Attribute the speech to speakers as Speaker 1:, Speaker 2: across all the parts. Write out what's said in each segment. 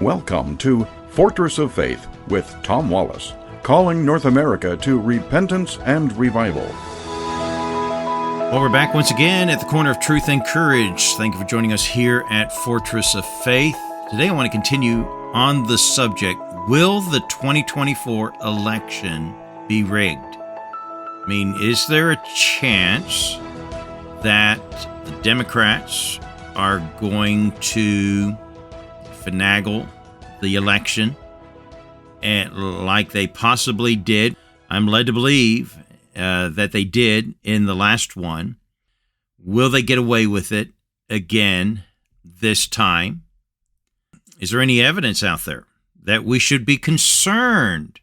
Speaker 1: Welcome to Fortress of Faith with Tom Wallace, calling North America to repentance and revival.
Speaker 2: Well, we're back once again at the corner of truth and courage. Thank you for joining us here at Fortress of Faith. Today I want to continue on the subject, will the 2024 election be rigged? I mean, is there a chance that the Democrats are going to finagle the election and like they possibly did? I'm led to believe that they did in the last one. Will they get away with it again this time? Is there any evidence out there that we should be concerned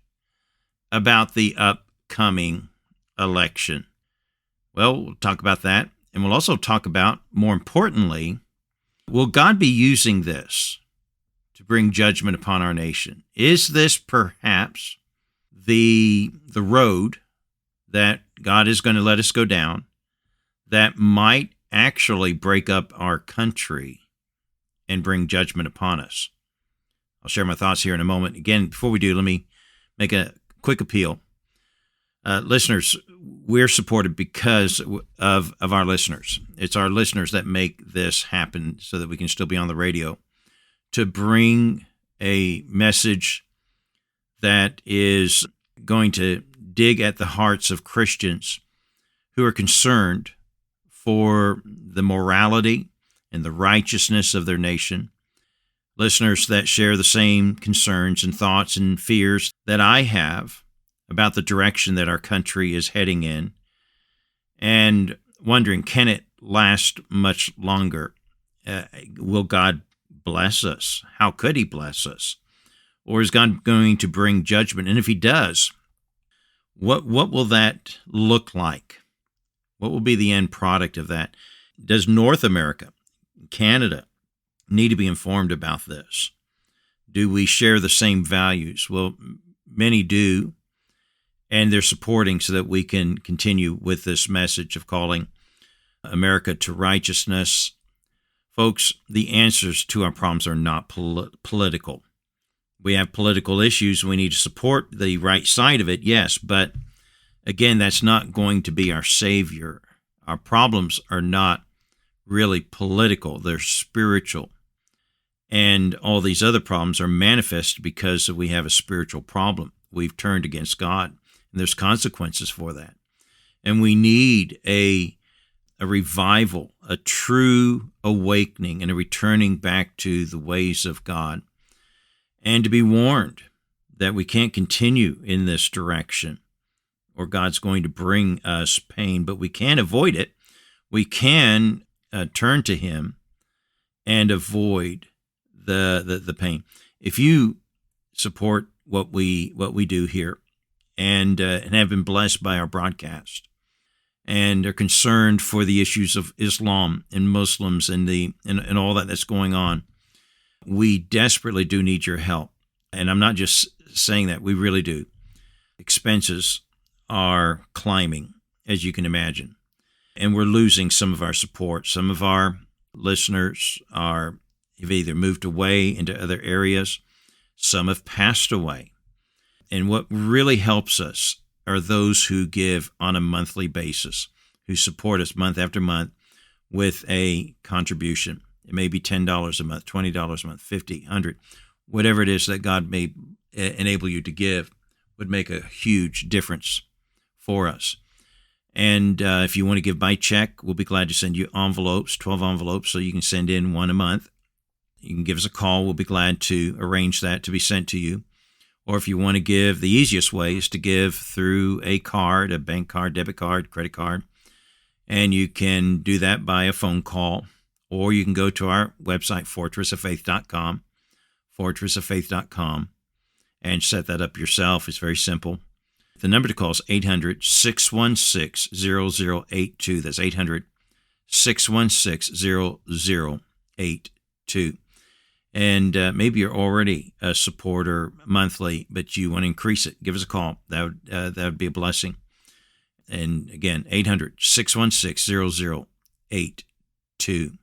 Speaker 2: about the upcoming election? Well, we'll talk about that. And we'll also talk about, more importantly, will God be using this to bring judgment upon our nation? Is this perhaps the road that God is going to let us go down that might actually break up our country and bring judgment upon us? I'll share my thoughts here in a moment. Again, before we do, let me make a quick appeal. Listeners, we're supported because of our listeners. It's our listeners that make this happen so that we can still be on the radio to bring a message that is going to dig at the hearts of Christians who are concerned for the morality and the righteousness of their nation. Listeners that share the same concerns and thoughts and fears that I have about the direction that our country is heading in, and wondering, can it last much longer? Will God bless us? How could he bless us? Or is God going to bring judgment? And if he does, what will that look like? What will be the end product of that? Does North America, Canada, need to be informed about this? Do we share the same values? Well, many do, and they're supporting so that we can continue with this message of calling America to righteousness. Folks, the answers to our problems are not political. We have political issues. We need to support the right side of it, yes, but again, that's not going to be our savior. Our problems are not really political. They're spiritual. And all these other problems are manifest because we have a spiritual problem. We've turned against God, and there's consequences for that. And we need a revival, a true awakening, and a returning back to the ways of God. And to be warned that we can't continue in this direction, or God's going to bring us pain, but we can't avoid it. We can turn to him and avoid the pain. If you support what we do here and have been blessed by our broadcast and are concerned for the issues of Islam and Muslims and all that's going on, we desperately do need your help. And I'm not just saying that, we really do. Expenses are climbing, as you can imagine, and we're losing some of our support. Some of our listeners have either moved away into other areas, some have passed away. And what really helps us are those who give on a monthly basis, who support us month after month with a contribution. It may be $10 a month, $20 a month, $50, $100, whatever it is that God may enable you to give would make a huge difference for us. And if you want to give by check, we'll be glad to send you envelopes, 12 envelopes, so you can send in one a month. You can give us a call. We'll be glad to arrange that to be sent to you. Or if you want to give, the easiest way is to give through a card, a bank card, debit card, credit card. And you can do that by a phone call. Or you can go to our website, fortressoffaith.com, fortressoffaith.com, and set that up yourself. It's very simple. The number to call is 800-616-0082. That's 800-616-0082. And maybe you're already a supporter monthly, but you want to increase it. Give us a call. That would be a blessing. And again, 800-616-0082.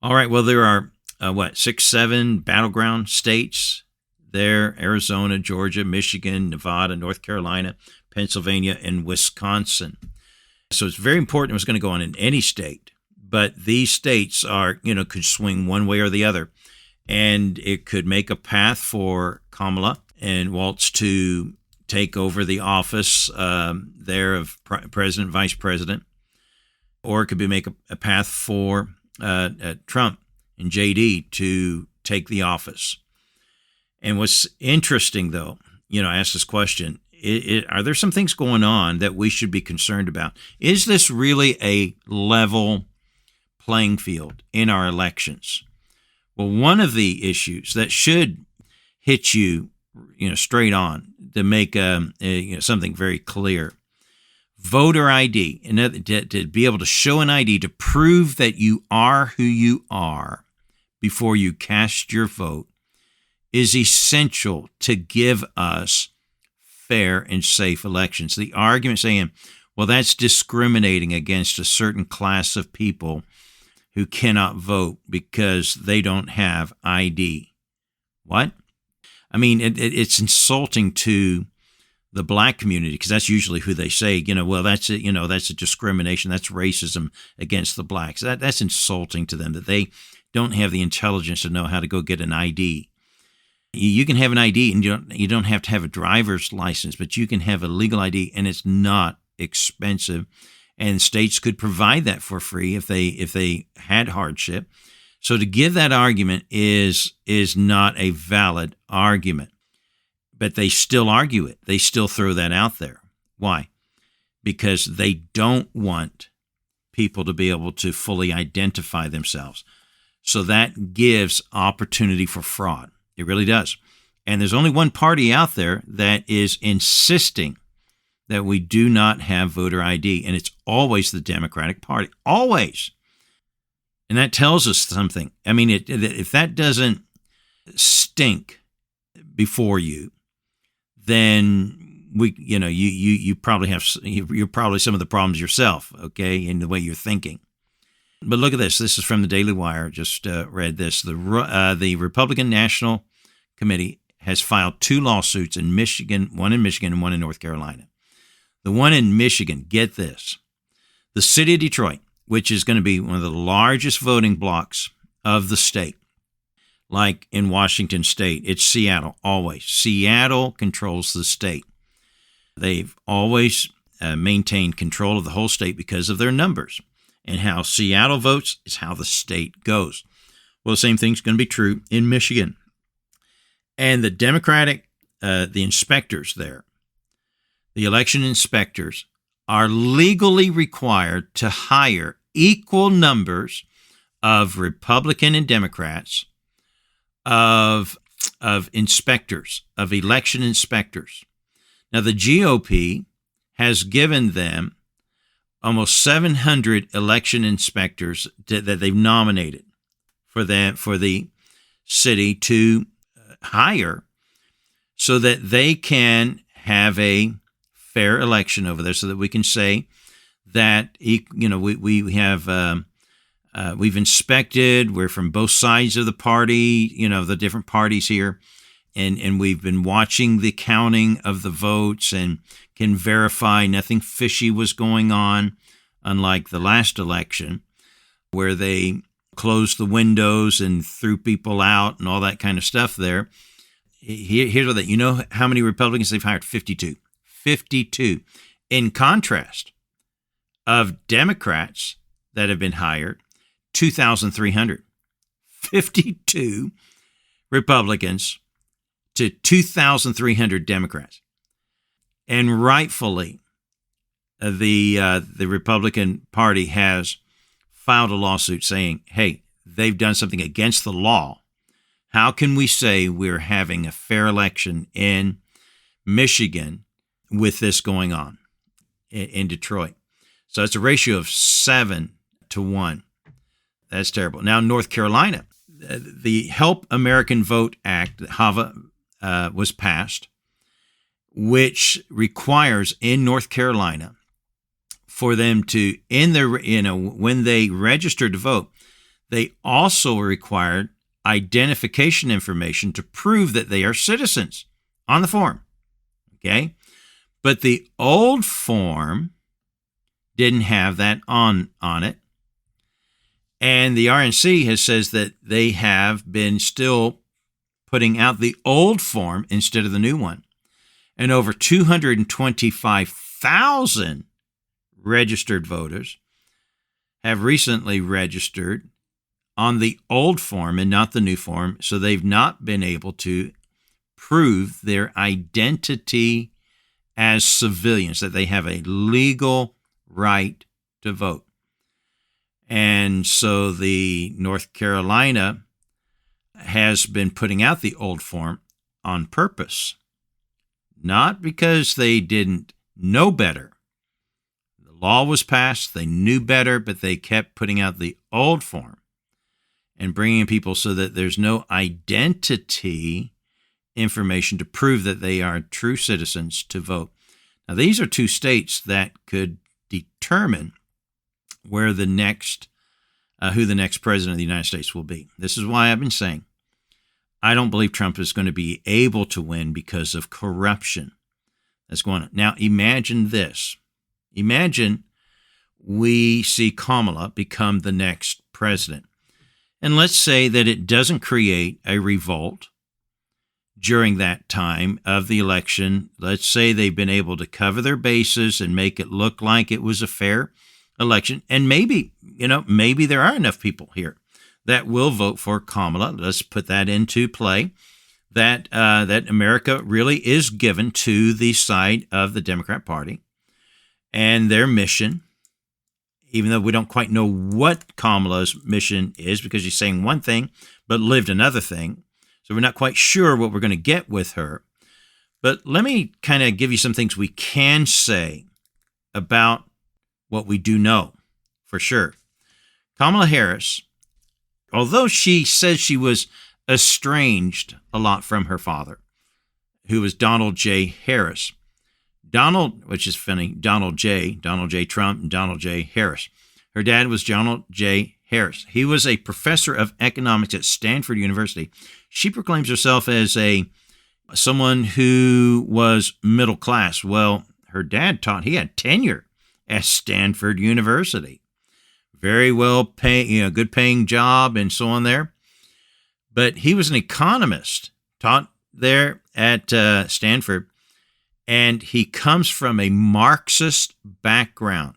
Speaker 2: All right, well, there are 6, 7 battleground states there: Arizona, Georgia, Michigan, Nevada, North Carolina, Pennsylvania, and Wisconsin. So it's very important what's going to go on in any state. But these states are, could swing one way or the other. And it could make a path for Kamala and Walz to take over the office there of president, vice president. Or it could make a path for Trump and JD to take the office. And what's interesting, though, I asked this question, are there some things going on that we should be concerned about? Is this really a level playing field in our elections? Well, one of the issues that should hit you, straight on to make something very clear: voter ID, and to be able to show an ID to prove that you are who you are before you cast your vote, is essential to give us fair and safe elections. The argument saying, well, that's discriminating against a certain class of people who cannot vote because they don't have ID. What? I mean, it's insulting to the black community, because that's usually who they say, well, that's it, that's a discrimination, that's racism against the blacks. That's insulting to them, that they don't have the intelligence to know how to go get an ID. You can have an ID, and you don't have to have a driver's license, but you can have a legal ID, and it's not expensive. And states could provide that for free if they had hardship. So to give that argument is not a valid argument. But they still argue it. They still throw that out there. Why? Because they don't want people to be able to fully identify themselves. So that gives opportunity for fraud. It really does. And there's only one party out there that is insisting that we do not have voter ID, and it's always the Democratic Party. Always. And that tells us something. I mean, if that doesn't stink before you, then you probably you're probably some of the problems yourself, okay, in the way you're thinking. But look at this. This is from the Daily Wire. Just read this. The Republican National Committee has filed 2 lawsuits in Michigan, one in Michigan and one in North Carolina. The one in Michigan, get this. The city of Detroit, which is going to be one of the largest voting blocks of the state, like in Washington State, it's Seattle, always. Seattle controls the state. They've always maintained control of the whole state because of their numbers. And how Seattle votes is how the state goes. Well, the same thing's going to be true in Michigan. And the Democratic, the inspectors there, the election inspectors, are legally required to hire equal numbers of Republican and Democrats of inspectors, of election inspectors. Now, the GOP has given them almost 700 election inspectors that they've nominated for the city to hire so that they can have a fair election over there, so that we can say that, we have we've inspected, we're from both sides of the party, the different parties here, and we've been watching the counting of the votes and can verify nothing fishy was going on, unlike the last election where they closed the windows and threw people out and all that kind of stuff there. Here's what you know how many Republicans they've hired? 52. 52. In contrast of Democrats that have been hired, 2,300. 52 Republicans to 2,300 Democrats. And rightfully, the Republican Party has filed a lawsuit saying, hey, they've done something against the law. How can we say we're having a fair election in Michigan with this going on in Detroit? So it's a ratio of 7-1. That's terrible. Now, North Carolina, the Help American Vote Act, HAVA, was passed, which requires in North Carolina for them to, when they registered to vote, they also required identification information to prove that they are citizens on the form. Okay? But the old form didn't have that on it. And the RNC says that they have been still putting out the old form instead of the new one. And over 225,000 registered voters have recently registered on the old form and not the new form, so they've not been able to prove their identity as civilians, that they have a legal right to vote. And so the North Carolina has been putting out the old form on purpose, not because they didn't know better. The law was passed, they knew better, but they kept putting out the old form and bringing people so that there's no identity information to prove that they are true citizens to vote. Now, these are two states that could determine where who the next president of the United States will be. This is why I've been saying I don't believe Trump is going to be able to win because of corruption that's going on. Now, imagine this. Imagine we see Kamala become the next president. And let's say that it doesn't create a revolt during that time of the election. Let's say they've been able to cover their bases and make it look like it was a fair election. And maybe there are enough people here that will vote for Kamala. Let's put that into play, that America really is given to the side of the Democrat Party and their mission, even though we don't quite know what Kamala's mission is because she's saying one thing but lived another thing. So we're not quite sure what we're going to get with her. But let me kind of give you some things we can say about what we do know for sure. Kamala Harris, although she says she was estranged a lot from her father, who was Donald J. Harris. Which is funny, Donald J. Trump and Donald J. Harris. Her dad was Donald J. Harris. He was a professor of economics at Stanford University. She proclaims herself as someone who was middle class. Well, her dad he had tenure at Stanford University. Very well paying, good paying job and so on there. But he was an economist, taught there at Stanford. And he comes from a Marxist background.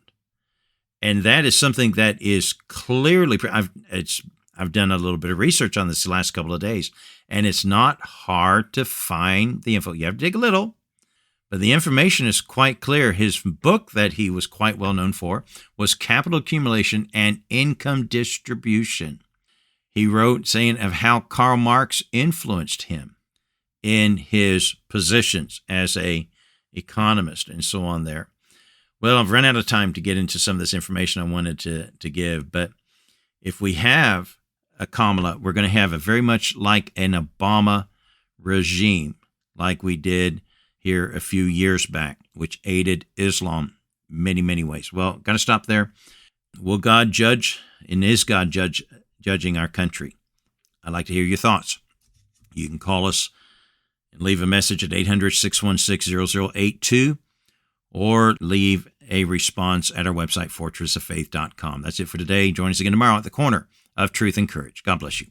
Speaker 2: And that is something that is clearly, I've done a little bit of research on this the last couple of days, and it's not hard to find the info. You have to dig a little, but the information is quite clear. His book that he was quite well known for was Capital Accumulation and Income Distribution. He wrote saying of how Karl Marx influenced him in his positions as a economist and so on there. Well, I've run out of time to get into some of this information I wanted to give, but if we have a Kamala, we're going to have a very much like an Obama regime, like we did here a few years back, which aided Islam many, many ways. Well, got to stop there. Will God judge, and is God judging our country? I'd like to hear your thoughts. You can call us and leave a message at 800-616-0082 or leave a response at our website, fortressoffaith.com. That's it for today. Join us again tomorrow at the corner of truth and courage. God bless you.